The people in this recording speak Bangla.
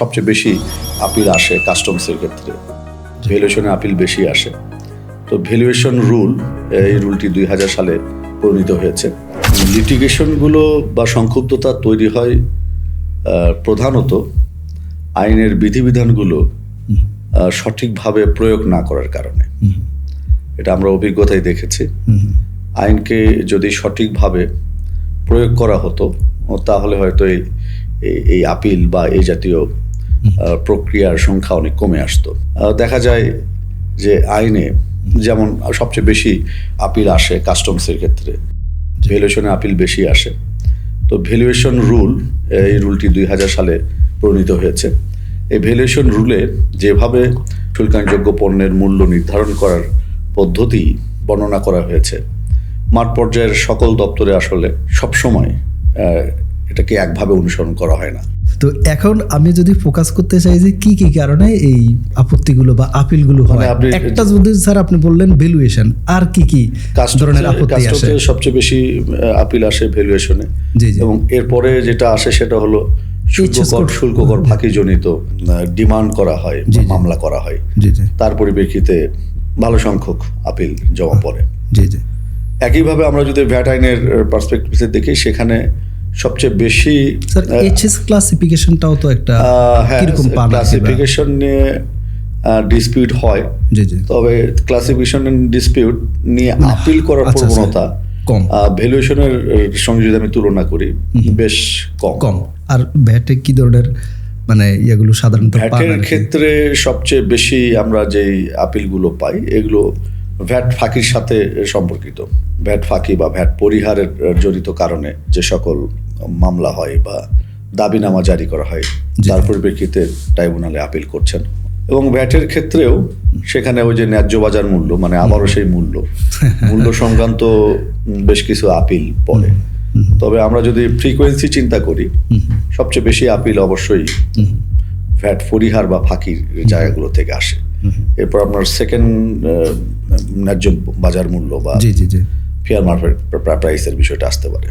সবচেয়ে বেশি আপিল আসে কাস্টমসের ক্ষেত্রে, ভ্যালুয়েশনে আপিল বেশি আসে। তো ভ্যালুয়েশন রুল, এই রুলটি 2000 সালে প্রণীত হয়েছে। লিটিগেশনগুলো বা সংক্ষুব্ধতা তৈরি হয় প্রধানত আইনের বিধিবিধানগুলো সঠিকভাবে প্রয়োগ না করার কারণে। এটা আমরা অভিজ্ঞতায় দেখেছি। আইনকে যদি সঠিকভাবে প্রয়োগ করা হতো তাহলে হয়তো এই আপিল বা এই জাতীয় প্রক্রিয়ার সংখ্যা অনেক কমে আসতো। দেখা যায় যে আইনে যেমন সবচেয়ে বেশি আপিল আসে কাস্টমসের ক্ষেত্রে, ভ্যালুয়েশনে আপিল বেশি আসে। তো ভ্যালুয়েশন রুল, এই রুলটি 2000 সালে প্রণীত হয়েছে। এই ভ্যালুয়েশন রুলে যেভাবে শুল্কায়নযোগ্য পণ্যের মূল্য নির্ধারণ করার পদ্ধতি বর্ণনা করা হয়েছে, মাঠ পর্যায়ের সকল দপ্তরে আসলে সবসময় এটাকে একভাবে অনুসরণ করা হয় না। তো এখন আমি যদি ফোকাস করতে চাই যে কি কি কারণে এই আপত্তিগুলো বা আপিলগুলো হয়, একটা যদি স্যার আপনি বললেন ভ্যালুয়েশন, আর কি কি ধরনের আপত্তি আসে? সবচেয়ে বেশি আপিল আসে ভ্যালুয়েশনে, এবং এরপরে যেটা আসে সেটা হলো শুল্ককর ফাঁকিজনিত ডিমান্ড করা হয়, মামলা করা হয়, তার পরিপ্রেক্ষিতে ভালো সংখ্যক আপিল জমা পড়ে। একইভাবে আমরা যদি ভ্যাট আইনের পার্সপেক্টিভে দেখি, সেখানে সবচেয়ে বেশি এইচএস ক্লাসিফিকেশনটাও তো একটা কিরকম পান, ক্লাসিফিকেশন নিয়ে ডিসপিউট হয়, তবে ক্লাসিফিকেশন ডিসপিউট নিয়ে আপিল করার প্রবণতা কম। ভ্যালুয়েশনের সঙ্গে যদি আমি তুলনা করি বেশ কম। আর ভ্যাটে কি ধরনের মানে এগুলো সাধারণত ভ্যাটের ক্ষেত্রে সবচেয়ে বেশি আমরা যেই আপিলগুলো পাই এগুলো ভ্যাট ফাঁকির সাথে সম্পর্কিত। ভ্যাট ফাঁকি বা ভ্যাট পরিহারের জড়িত কারণে যে সকল মামলা হয় বা দাবিনামা জারি করা হয়, তার পরিপ্রেক্ষিতে ট্রাইব্যুনালে আপিল করছেন। এবং ভ্যাটের ক্ষেত্রেও সেখানে ওই যে ন্যায্য বাজার মূল্য, মানে আবারও সেই মূল্য সংক্রান্ত বেশ কিছু আপিল পড়ে। তবে আমরা যদি ফ্রিকোয়েন্সি চিন্তা করি, সবচেয়ে বেশি আপিল অবশ্যই ভ্যাট পরিহার বা ফাঁকির জায়গাগুলো থেকে আসে। এরপর আপনার সেকেন্ড ন্যায্য বাজার মূল্য বা ফেয়ার মার্কেট প্রাইসের বিষয়টা আসতে পারে।